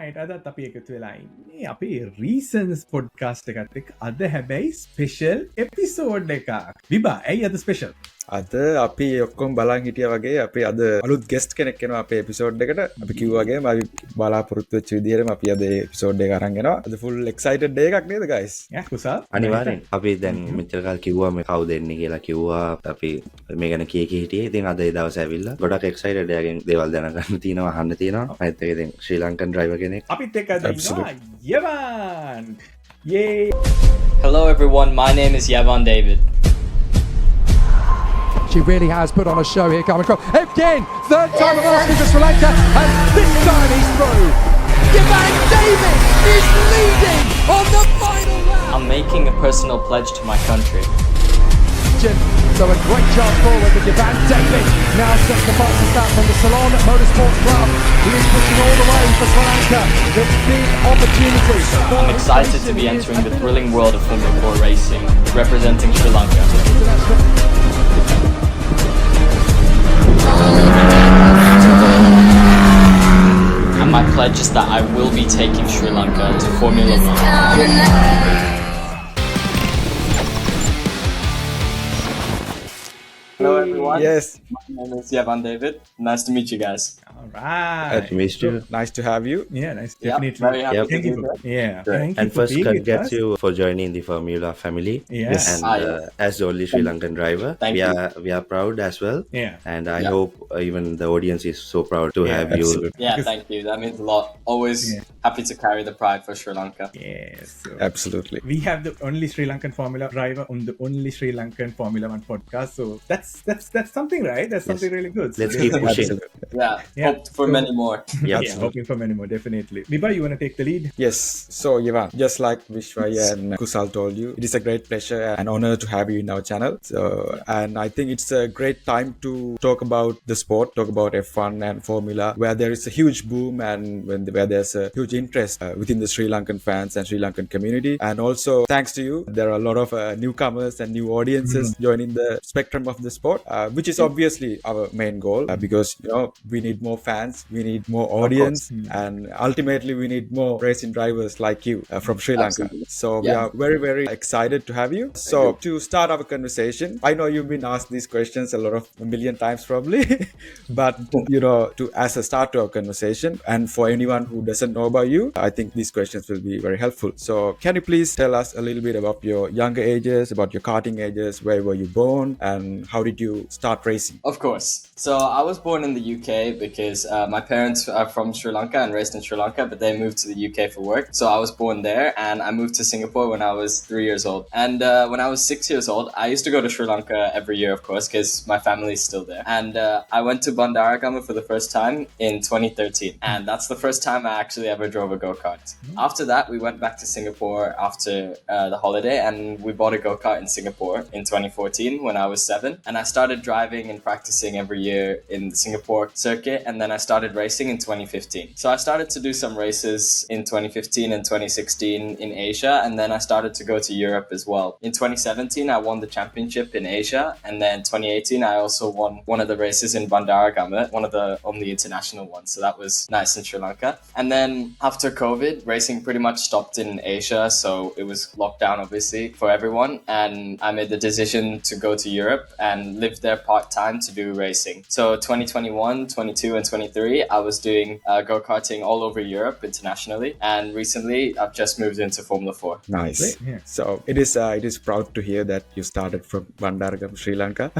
right. අදත් අපි එකතු වෙලා ඉන්නේ අපේ රීසන්ස් පොඩ්කාස්ට් එකත් එක්ක. අද හැබැයි ස්පෙෂල් එපිසෝඩ් එකක්. විභා, ඇයි අද ස්පෙෂල්? අද අපි ඔක්කොම බලන් හිටියා වගේ අපි අද අලුත් ගෙස්ට් කෙනෙක් එනවා අපේ එපිසෝඩ් එකට. අපි කිව්වා වගේම අපි බලාපොරොත්තු වෙච්ච විදිහටම අපි අද එපිසෝඩ් එක අරන් එනවා. අද ෆුල් එක්සයිටඩ් ඩේ එකක් නේද guys? යා කුසල්. අනිවාර්යෙන්. අපි දැන් මෙච්චර කාල කිව්වා මේ කවුද එන්නේ කියලා කිව්වා. අපි මේ ගැන කී හිටියේ. ඉතින් අද ඒ දවස් ඇවිල්ලා ගොඩක් එක්සයිටඩ් එයාගෙන් දේවල් දැනගන්න තියෙනවා, අහන්න තියෙනවා. අනිත් එක ඉතින් ශ්‍රී ලංකන් ඩ්‍රයිවර් කෙනෙක්. අපිත් එක්ක අද ඉන්නවා Yevan. Yay! Hello everyone, my name is Yevan David. She really has put on a show here coming across. Again, third time of asking for Sri Lanka, and this time he's through. Yevan David is leading on the final lap. I'm making a personal pledge to my country. So a great jump forward with Yevan David. Now sets the fastest lap from the Ceylon Motorsport Club. He is pushing all the way for Sri Lanka. This big opportunity. I'm excited to be entering the thrilling world of Formula 4 racing, representing Sri Lanka. And my pledge is that I will be taking Sri Lanka to Formula 1. Hello everyone. Yes. My name is Yevan David. Nice to meet you guys. All right. Nice to meet you. Nice to have you. Yeah, nice. Yep, Definitely. very happy Yep. to Thank be you. here. Yeah. Thank you And for first, being with congrats us. you for joining the Formula family. Yes. And Yeah. as the only Sri Lankan driver, Thank you. we are proud as well. Yeah. And I Yeah. hope even the audience is so proud to Yeah, have absolutely. you. Yeah, Because- thank you. That means a lot. Always Yeah. happy to carry the pride for Sri Lanka. Yes. So Absolutely. we have the only Sri Lankan Formula driver on the only Sri Lankan Formula 1 podcast. So that's something, right? That's something really good. So Let's keep pushing. Absolutely. Yeah, Yeah. hope for many more. Yep. Yeah, Absolutely. hoping for many more, definitely. Vibha, you want to take the lead? Yes. So Yevan, just like Vishwa and Kusal told you, it is a great pleasure and honor to have you in our channel. So, and I think it's a great time to talk about the sport, talk about F1 and Formula, where there is a huge boom and where there's a huge interest within the Sri Lankan fans and Sri Lankan community. And also, thanks to you, there are a lot of newcomers and new audiences joining the spectrum of the sport, which is obviously our main goal because we need more fans, we need more audience, and ultimately we need more racing drivers like you from Sri Lanka. Absolutely. So we Yeah. are very, very excited to have you. So to start our conversation, I know you've been asked these questions a million times probably, but to as a start to our conversation, and for anyone who doesn't know about you, I think these questions will be very helpful. So can you please tell us a little bit about your younger ages, about your karting ages, where were you born, and how did you start racing? Of course. So I was born in the UK because my parents are from Sri Lanka and raised in Sri Lanka, but they moved to the UK for work. So I was born there and I moved to Singapore when I was 3 years old. And when I was 6 years old, I used to go to Sri Lanka every year, of course, because my family is still there. And I went to Bandaragama for the first time in 2013. And that's the first time I actually ever drove a go-kart. After that, we went back to Singapore after the holiday and we bought a go-kart in Singapore in 2014 when I was 7. And I started driving and practicing every year in the Singapore circuit. And then I started racing in 2015. So I started to do some races in 2015 and 2016 in Asia. And then I started to go to Europe as well. In 2017, I won the championship in Asia. And then 2018, I also won one of the races in Bandaragama, one of the only international ones. So that was nice in Sri Lanka. And then after COVID, racing pretty much stopped in Asia. So it was locked down, obviously, for everyone. And I made the decision to go to Europe and live there part-time to do racing. So 2021, 22 and 23, I was doing go-karting all over Europe internationally. And recently, I've just moved into Formula 4. Nice. Great, yeah. So it is proud to hear that you started from Bandaragam, Sri Lanka.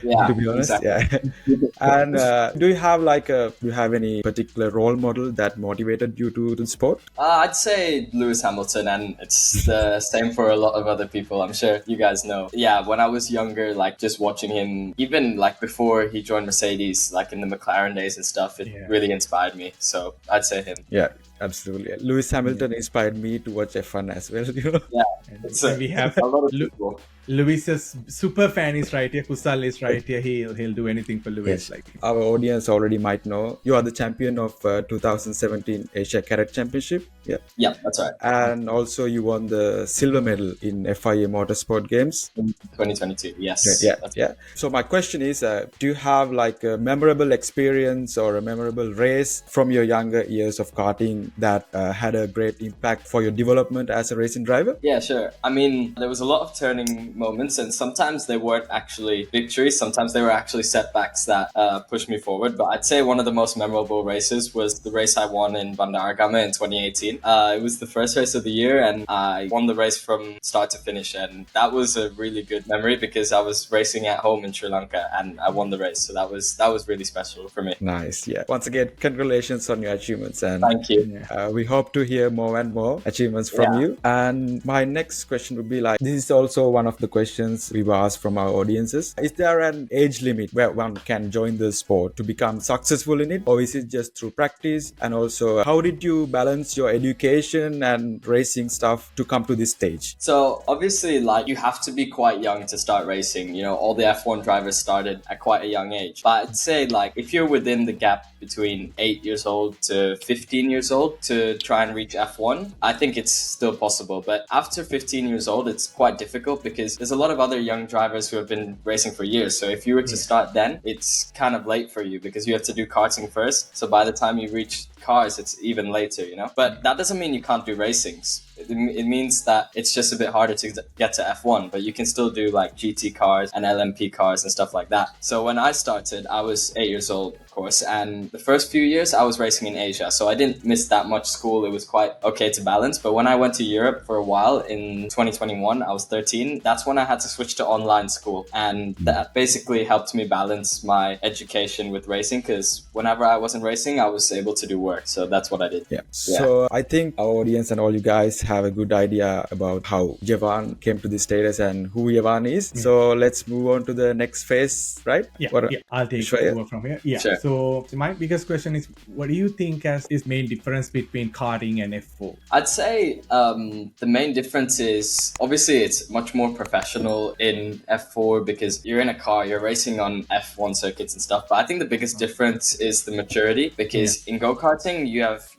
Yeah, to be honest, exactly. yeah. And do you have any particular role model that motivated you to the sport? I'd say Lewis Hamilton, and it's the same for a lot of other people. I'm sure you guys know. Yeah, when I was younger, like just watching him, even like before he joined Mercedes, like in the McLaren days and stuff, it really inspired me. So I'd say him. Yeah, absolutely. Lewis Hamilton inspired me to watch F1 as well. Yeah, it's And we have a lot of people. Lewis's super fan is right here. Kusal is right here. He'll do anything for Lewis. Yes. Like Our audience already might know you are the champion of 2017 Asia Cadet Championship. Yeah. Yeah, that's right. And also you won the silver medal in FIA Motorsport Games. In 2022, yes. Yeah, That's yeah. So my question is, do you have like a memorable experience or a memorable race from your younger years of karting that had a great impact for your development as a racing driver? Yeah, sure. I mean, there was a lot of turning moments, and sometimes they weren't actually victories. Sometimes they were actually setbacks that pushed me forward. But I'd say one of the most memorable races was the race I won in Bandaragama in 2018. It was the first race of the year, and I won the race from start to finish. And that was a really good memory because I was racing at home in Sri Lanka, and I won the race. So that was really special for me. Nice. Yeah. Once again, congratulations on your achievements, and Thank you. we hope to hear more and more achievements from you. And my next question would be like, this is also one of the questions we've asked from our audiences. Is there an age limit where one can join the sport to become successful in it, or is it just through practice? And also, how did you balance your education and racing stuff to come to this stage? So obviously, like, you have to be quite young to start racing. You know, all the F1 drivers started at quite a young age. But I'd say, like, if you're within the gap between 8 years old to 15 years old to try and reach F1, I think it's still possible. But after 15 years old, it's quite difficult because there's a lot of other young drivers who have been racing for years. So if you were to start then, it's kind of late for you because you have to do karting first. So by the time you reach cars, it's even later, you know? But that doesn't mean you can't do racings. It means that it's just a bit harder to get to F1, but you can still do like GT cars and LMP cars and stuff like that. So when I started, I was 8 years old, of course, and the first few years I was racing in Asia. So I didn't miss that much school. It was quite okay to balance. But when I went to Europe for a while in 2021, I was 13. That's when I had to switch to online school. And that basically helped me balance my education with racing because whenever I wasn't racing, I was able to do work. So that's what I did. Yeah. So I think our audience and all you guys have a good idea about how Yavan came to this status and who Yavan is. So let's move on to the next phase, right? yeah, I'll take Shreya? over from here. Yeah. Sure. So my biggest question is, what do you think is main difference between karting and F4? I'd say the main difference is obviously it's much more professional in F4 because you're in a car, you're racing on F1 circuits and stuff. But I think the biggest difference is the maturity because in go-karting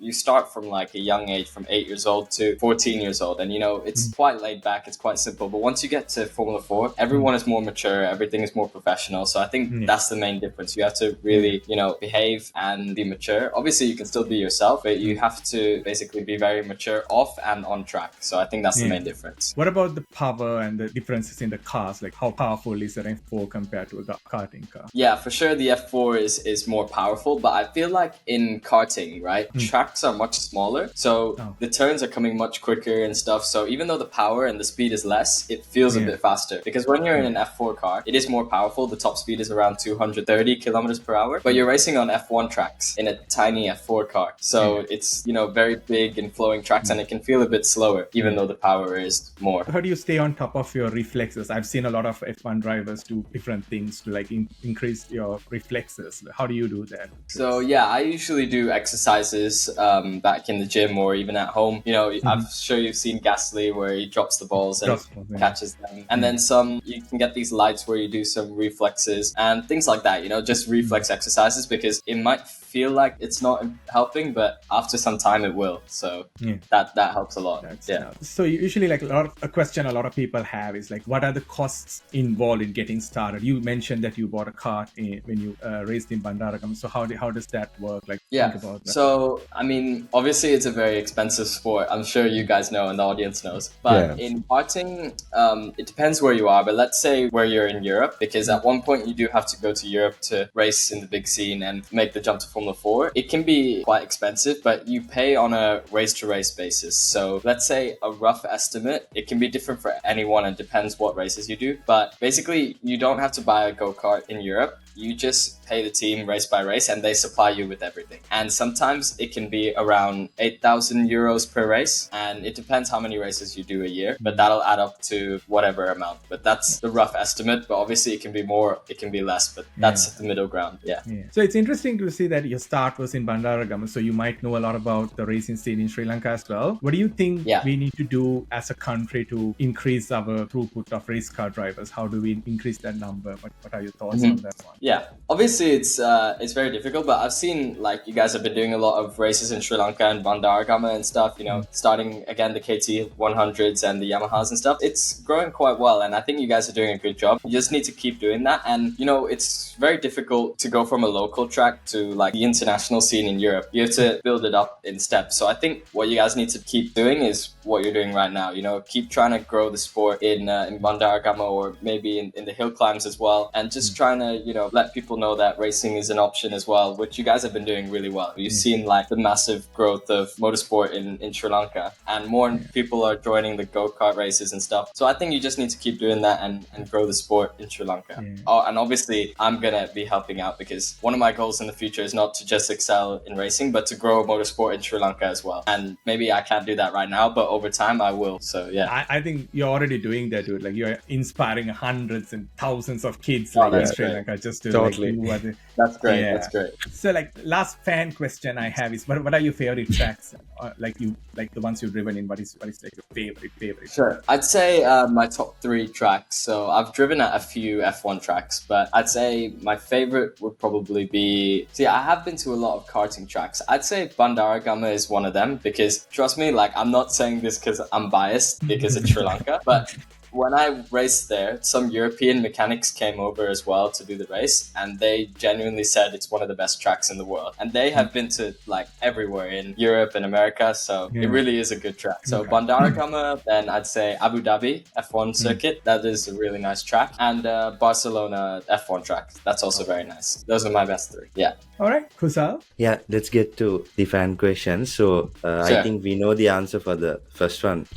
you start from like a young age, from 8 years old to 14 years old, and you know it's quite laid back, it's quite simple. But once you get to Formula 4, everyone is more mature, everything is more professional. So I think that's the main difference. You have to really, you know, behave and be mature. Obviously you can still be yourself, but you have to basically be very mature off and on track. So I think that's the main difference. What about the power and the differences in the cars? Like how powerful is an F4 compared to a karting car? Yeah, for sure the F4 is more powerful, but I feel like in karting, right, tracks are much smaller. So the turns are coming much quicker and stuff. So even though the power and the speed is less, it feels a bit faster. Because when you're in an F4 car, it is more powerful. The top speed is around 230 kilometers per hour, but you're racing on F1 tracks in a tiny F4 car. So it's, you know, very big and flowing tracks, and it can feel a bit slower, even though the power is more. How do you stay on top of your reflexes? I've seen a lot of F1 drivers do different things to like increase your reflexes. How do you do that? So yeah, I usually do exercises back in the gym or even at home. You know, I'm sure you've seen Gasly where he drops the balls and catches them. And then you can get these lights where you do some reflexes and things like that, you know, just reflex exercises, because it might feel like it's not helping, but after some time it will. So that helps a lot. So usually like a question a lot of people have is like, what are the costs involved in getting started? You mentioned that you bought a car when you raced in Bandaragam. So how does that work? Like, think about that. So I mean, obviously it's a very expensive sport. I'm sure you guys know and the audience knows. But in karting, it depends where you are. But let's say where you're in Europe, because at one point you do have to go to Europe to race in the big scene and make the jump to Formula 4. It can be quite expensive, but you pay on a race-to-race basis. So let's say a rough estimate, it can be different for anyone and depends what races you do. But basically, you don't have to buy a go-kart in Europe. you just pay the team race by race and they supply you with everything. And sometimes it can be around 8,000 euros per race, and it depends how many races you do a year, but that'll add up to whatever amount. But that's the rough estimate, but obviously it can be more, it can be less, but that's the middle ground. Yeah. So it's interesting to see that your start was in Bandaragama, so you might know a lot about the racing scene in Sri Lanka as well. What do you think we need to do as a country to increase our throughput of race car drivers? How do we increase that number? What are your thoughts on that one? Yeah, obviously it's very difficult, but I've seen like you guys have been doing a lot of races in Sri Lanka and Bandaragama and stuff, you know, starting again the KT 100s and the Yamahas and stuff. It's growing quite well, and I think you guys are doing a good job. You just need to keep doing that, and you know, it's very difficult to go from a local track to like the international scene in Europe. You have to build it up in steps. So I think what you guys need to keep doing is what you're doing right now. You know, keep trying to grow the sport in Bandaragama, or maybe in the hill climbs as well, and just trying to, you know, let people know that racing is an option as well, which you guys have been doing really well. You've seen like the massive growth of motorsport in Sri Lanka, and more people are joining the go-kart races and stuff. So I think you just need to keep doing that and grow the sport in Sri Lanka. Oh, and obviously I'm gonna be helping out, because one of my goals in the future is not to just excel in racing, but to grow motorsport in Sri Lanka as well. And maybe I can't do that right now, but over time I will. So yeah, I think you're already doing that, dude. Like you're inspiring hundreds and thousands of kids like in Sri Lanka just to like do That's great. That's great. So like last fan question I have is what are your favorite tracks? Like the ones you've driven in, what is like your favorite? Sure. I'd say my top 3 tracks. So I've driven at a few F1 tracks, but I'd say my favorite would probably be, I have been to a lot of karting tracks. I'd say Bandaragama is one of them, because trust me, like I'm not saying this because I'm biased because it's Sri Lanka, but when I raced there, some European mechanics came over as well to do the race, and they genuinely said it's one of the best tracks in the world. And they have been to like everywhere in Europe and America, so it really is a good track. So Bandaragama, then I'd say Abu Dhabi F1 circuit, that is a really nice track, and Barcelona F1 track, that's also very nice. Those are my best 3. Yeah. All right, Kusal. Yeah, let's get to the fan questions. So I think we know the answer for the first one,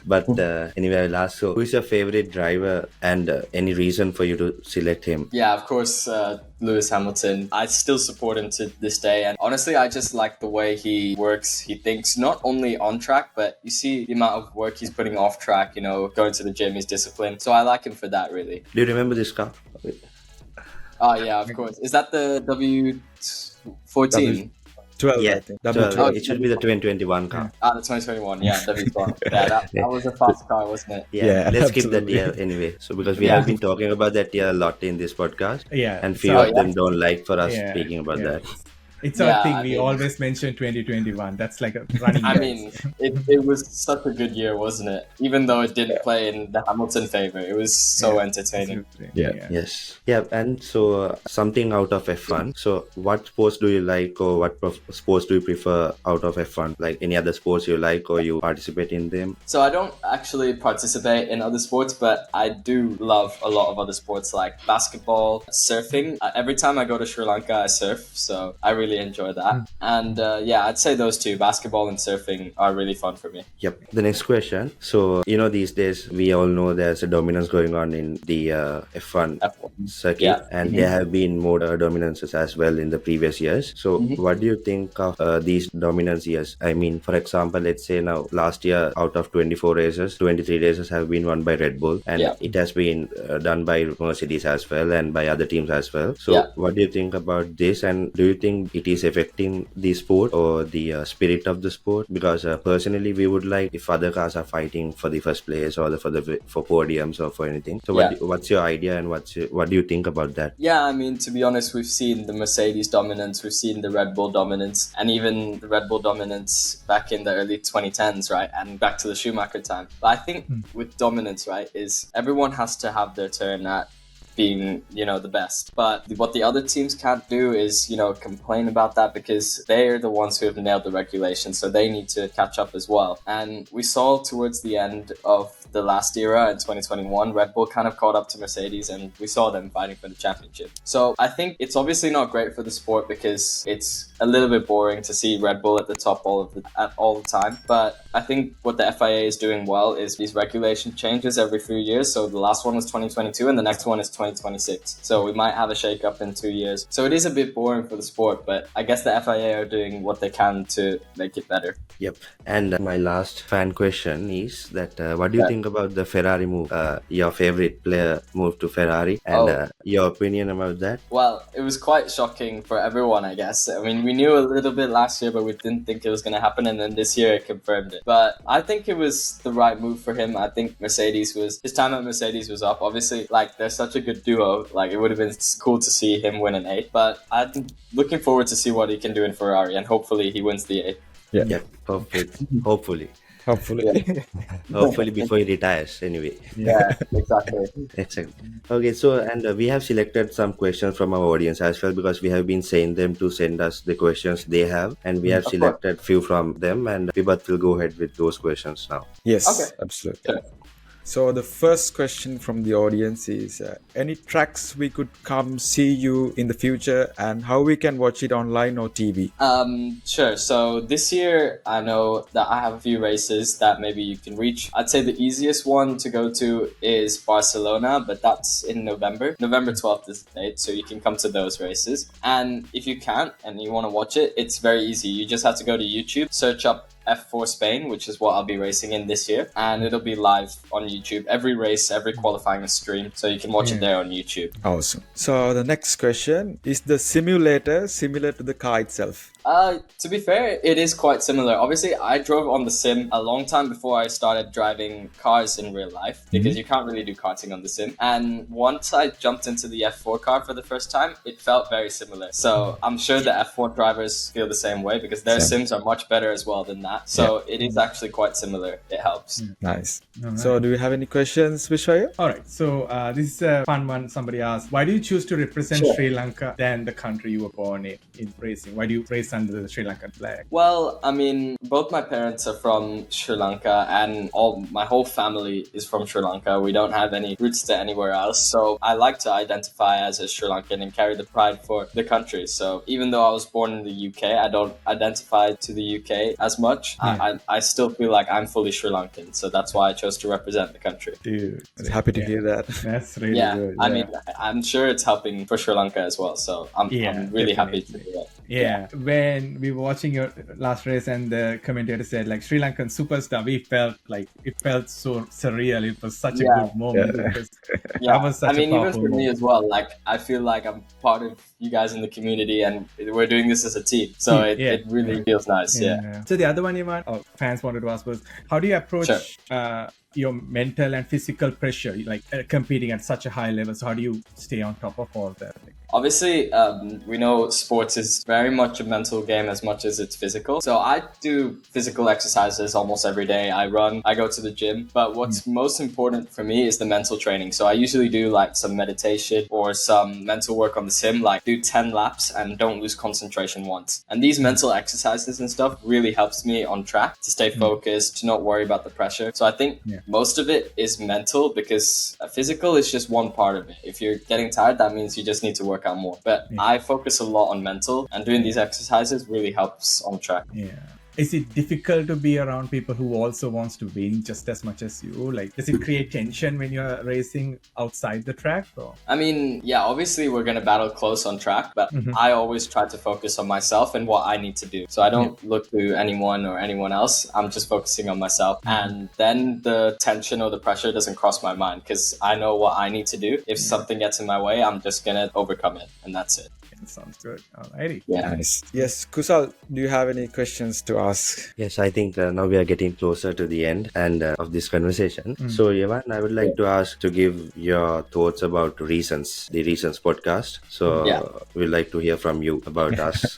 but anyway, I'll ask. So who is your favorite driver, and any reason for you to select him? Yeah, of course, Lewis Hamilton. I still support him to this day, and honestly I just like the way he works. He thinks not only on track, but you see the amount of work he's putting off track, you know, going to the gym, he's disciplined. So I like him for that, really. Do you remember this car? Oh yeah, of course. Is that the W14? 12, yeah, I think. 12. It should be the 2021 car. The 2021, yeah, W12. Yeah, that was a fast car, wasn't it? Yeah, let's keep that absolutely. year anyway. So because we have been talking about that year a lot in this podcast, and few So, of them don't like for us speaking about that. It's our thing. We always mention 2021. That's like a running. I mean, it was such a good year, wasn't it? Even though it didn't play in the Hamilton favor, it was so entertaining. Yes. Yeah, and so something out of F1. So what sports do you like, or what sports do you prefer out of F1? Like any other sports you like, or you participate in them? So I don't actually participate in other sports, but I do love a lot of other sports like basketball, surfing. Every time I go to Sri Lanka, I surf. So I really enjoy that. And I'd say those two, basketball and surfing, are really fun for me. Yep. The next question. So, you know, these days we all know there's a dominance going on in the F1 circuit, and there have been more dominances as well in the previous years. So what do you think of these dominance years? I mean, for example, let's say now last year out of 24 races, 23 races have been won by Red Bull, and it has been done by Mercedes as well and by other teams as well. So what do you think about this, and do you think it is affecting the sport or the spirit of the sport? Because personally we would like if other cars are fighting for the first place or for podiums or for anything. So what's your idea, and what do you think about that? Yeah, I mean, to be honest, we've seen the Mercedes dominance, we've seen the Red Bull dominance, and even the Red Bull dominance back in the early 2010s, right? And back to the Schumacher time. But I think with dominance, right, is everyone has to have their turn at being, you know, the best. But what the other teams can't do is, you know, complain about that, because they are the ones who have nailed the regulations, so they need to catch up as well. And we saw towards the end of the last era in 2021, Red Bull kind of caught up to Mercedes, and we saw them fighting for the championship. So I think it's obviously not great for the sport, because it's a little bit boring to see Red Bull at the top all the time. But I think what the FIA is doing well is these regulation changes every few years. So the last one was 2022 and the next one is 2026. So we might have a shake-up in 2 years. So it is a bit boring for the sport, but I guess the FIA are doing what they can to make it better. Yep. And my last fan question is that what do you think about the Ferrari move? Your favorite player moved to Ferrari, and your opinion about that? Well, it was quite shocking for everyone, I guess. I mean, we knew a little bit last year, but we didn't think it was going to happen, and then this year it confirmed it. But I think it was the right move for him. I think his time at Mercedes was up. Obviously, like, they're such a good duo. Like, it would have been cool to see him win an 8. But I'm looking forward to see what he can do in Ferrari, and hopefully he wins the 8. Yeah, perfect. Hopefully. Hopefully before he retires anyway. Yeah, exactly. Okay, so and we have selected some questions from our audience as well, because we have been saying them to send us the questions they have, and we have selected few from them, and Vibat will go ahead with those questions now. Yes, absolutely. Sure. So the first question from the audience is, any tracks we could come see you in the future, and how we can watch it online or TV? Sure. So this year, I know that I have a few races that maybe you can reach. I'd say the easiest one to go to is Barcelona, but that's in November. November 12th is the date, so you can come to those races. And if you can't and you want to watch it, it's very easy. You just have to go to YouTube, search up F4 Spain, which is what I'll be racing in this year, and it'll be live on YouTube. Every race, every qualifying is streamed, so you can watch it there on YouTube. Awesome. So the next question is, the simulator similar to the car itself? To be fair, it is quite similar. Obviously, I drove on the sim a long time before I started driving cars in real life, because you can't really do karting on the sim. And once I jumped into the F4 car for the first time, it felt very similar. So I'm sure the F4 drivers feel the same way, because their sims are much better as well than that. So it is actually quite similar. It helps. Nice. So do you have any questions, Vishwaya? All right. So this is a fun one. Somebody asked, why do you choose to represent Sri Lanka than the country you were born in racing? Why do you race under the Sri Lankan flag? Well, I mean, both my parents are from Sri Lanka, and my whole family is from Sri Lanka. We don't have any roots to anywhere else. So I like to identify as a Sri Lankan and carry the pride for the country. So even though I was born in the UK, I don't identify to the UK as much. I still feel like I'm fully Sri Lankan. So that's why I chose to represent the country. Dude, happy to hear that. That's really good. I mean, I'm sure it's helping for Sri Lanka as well. So I'm really happy to do that. Yeah, when we were watching your last race and the commentator said, like, Sri Lankan superstar, we felt like it felt so surreal. It was such a good moment. That was such even for me as well, like, I feel like I'm part of you guys in the community and we're doing this as a team. So it really feels nice. So the other one, Yevan, fans wanted to ask was, how do you approach your mental and physical pressure, like competing at such a high level? So how do you stay on top of all that? Obviously, we know sports is very much a mental game as much as it's physical. So I do physical exercises almost every day. I run, I go to the gym. But what's most important for me is the mental training. So I usually do like some meditation or some mental work on the sim, like do 10 laps and don't lose concentration once. And these mental exercises and stuff really helps me on track to stay focused, to not worry about the pressure. So I think most of it is mental, because physical is just one part of it. If you're getting tired, that means you just need to work out more. But I focus a lot on mental, and doing these exercises really helps on track. Is it difficult to be around people who also wants to win just as much as you? Like, does it create tension when you're racing outside the track? Or? I mean, obviously we're going to battle close on track, but I always try to focus on myself and what I need to do. So I don't look to anyone or anyone else. I'm just focusing on myself. And then the tension or the pressure doesn't cross my mind, because I know what I need to do. If something gets in my way, I'm just going to overcome it. And that's it. Sounds good. Alrighty. Nice. Yes, Kusal, do you have any questions to ask? Yes, I think now we are getting closer to the end of this conversation. So, Yevan, I would like to ask to give your thoughts about the Reasons podcast. So, we'd like to hear from you about us.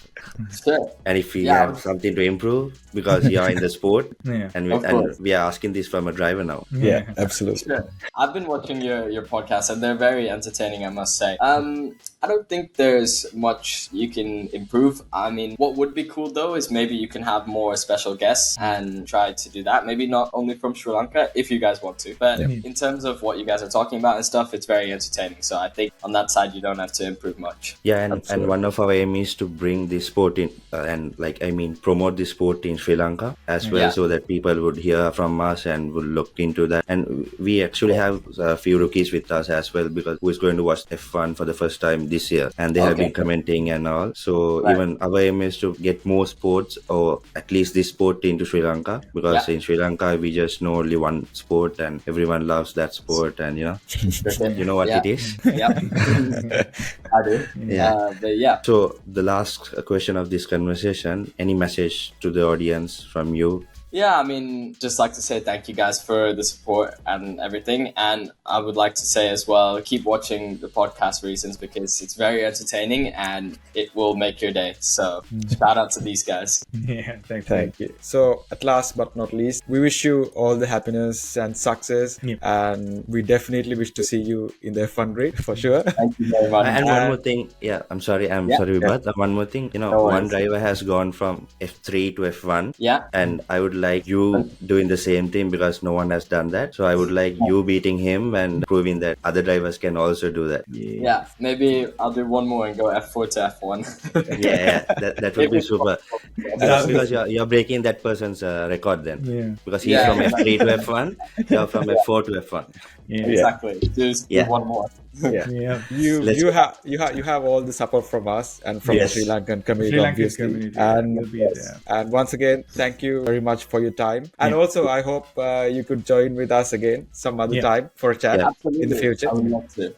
Sure. And if we have something to improve, because you're in the sport, and we are asking this from a driver now. Yeah, absolutely. Sure. I've been watching your podcast, and they're very entertaining, I must say. I don't think there's much you can improve. I mean, what would be cool though is maybe you can have more special guests and try to do that. Maybe not only from Sri Lanka if you guys want to, but in terms of what you guys are talking about and stuff, it's very entertaining. So I think on that side, you don't have to improve much. Yeah, and one of our aim is to bring this sport in promote this sport in Sri Lanka as well, so that people would hear from us and would look into that. And we actually have a few rookies with us as well, because who is going to watch F1 for the first time this year, and they have been commenting and all. So even our aim is to get more sports, or at least this sport, into Sri Lanka, because in Sri Lanka we just know only one sport and everyone loves that sport, and you know what it is. I do. But So the last question of this conversation, any message to the audience from you? Yeah, I mean, just like to say thank you guys for the support and everything. And I would like to say as well, keep watching the podcast Reasons, because it's very entertaining and it will make your day. So shout out to these guys. Yeah, Thank you. So at last but not least, we wish you all the happiness and success, and we definitely wish to see you in the F1 grid for sure. Thank you very much. And one more thing, I'm sorry, Vibhat. One more thing, one driver has gone from F3 to F1, and I would like you doing the same thing, because no one has done that. So I would like you beating him and proving that other drivers can also do that. Yeah, maybe I'll do one more and go F4 to F1. That would be super. Because you're breaking that person's record then. Because he's from F3 to F1, you're from F4 to F1. Exactly. Just do one more. You have all the support from us and from the Sri Lankan community, obviously. And once again, thank you very much for your time. And also, I hope you could join with us again some other time for a chat in the future. I would love to.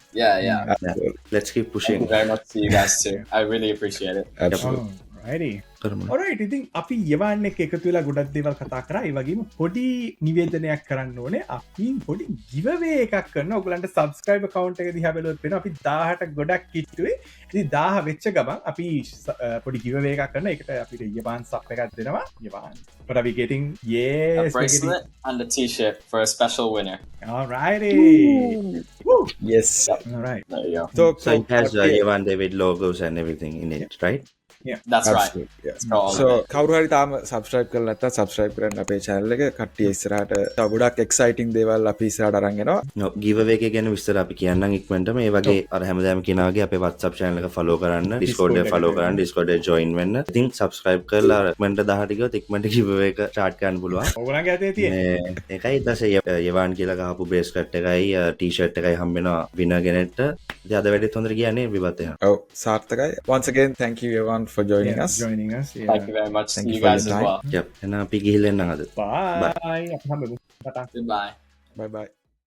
Let's keep pushing. Thank you very much to you guys too. I really appreciate it. Absolutely. Alrighty. Alright, ඉතින් අපි යවන් එක්ක එකතු වෙලා ගොඩක් දේවල් කතා කරා. ඒ වගේම පොඩි නිවේදනයක් කරන්න ඕනේ. අපි පොඩි giveaway එකක් කරනවා. ඔයගලන්ට subscribe account එක දිහා බැලුවොත් වෙනවා අපි 1000ට ගොඩක් කිට්ටුවේ. ඉතින් 1000 වෙච්ච ගමන් අපි පොඩි giveaway එකක් කරනවා. ඒකට අපිට යවන් sub එකක් දෙනවා. යවන්. What are we getting? Yes, a bracelet and a t-shirt for a special winner. Alrighty. Woo. Yes. Alright. There you go. So it has Yevan David logos and everything in it, right? Yeah, that's absolutely, right. So කවුරු හරි තාම subscribe කරලා නැත්නම් subscribe කරන්න අපේ channel එක. කට්ටිය ඉස්සරහට තව ගොඩක් exciting දේවල් අපි ඉස්සරහට අරන් එනවා. giveaway එක ගැන විස්තර අපි කියන්නම් ඉක්මනටම. ඒ වගේ අර හැමදාම කියනා වගේ අපේ WhatsApp channel එක follow කරන්න, Discord එක follow කරන්න, Discord එක join වෙන්න. ඉතින් subscribe කරලා ඉක්මනට 10ට ගියොත් ඉක්මනට giveaway එක start කරන්න පුළුවන්. ඔයගොල්ලන්ගේ අතේ තියෙන. ඒකයි ඊටසේ Yevan කියලා ගහපු bracelet එකයි t-shirt එකයි හම්බ වෙනවා winner කෙනෙක්ට. ඉතින් අද වැඩේත් හොඳට කියන්නේ විබත් එහෙනම්. ඔව් සාර්ථකයි. Once again thank you Yevan for joining us. Thank you very much. Thank you guys as well. එහෙනම් අපි ගිහිල්ලා එන්න අද. Bye. Goodbye. Bye bye.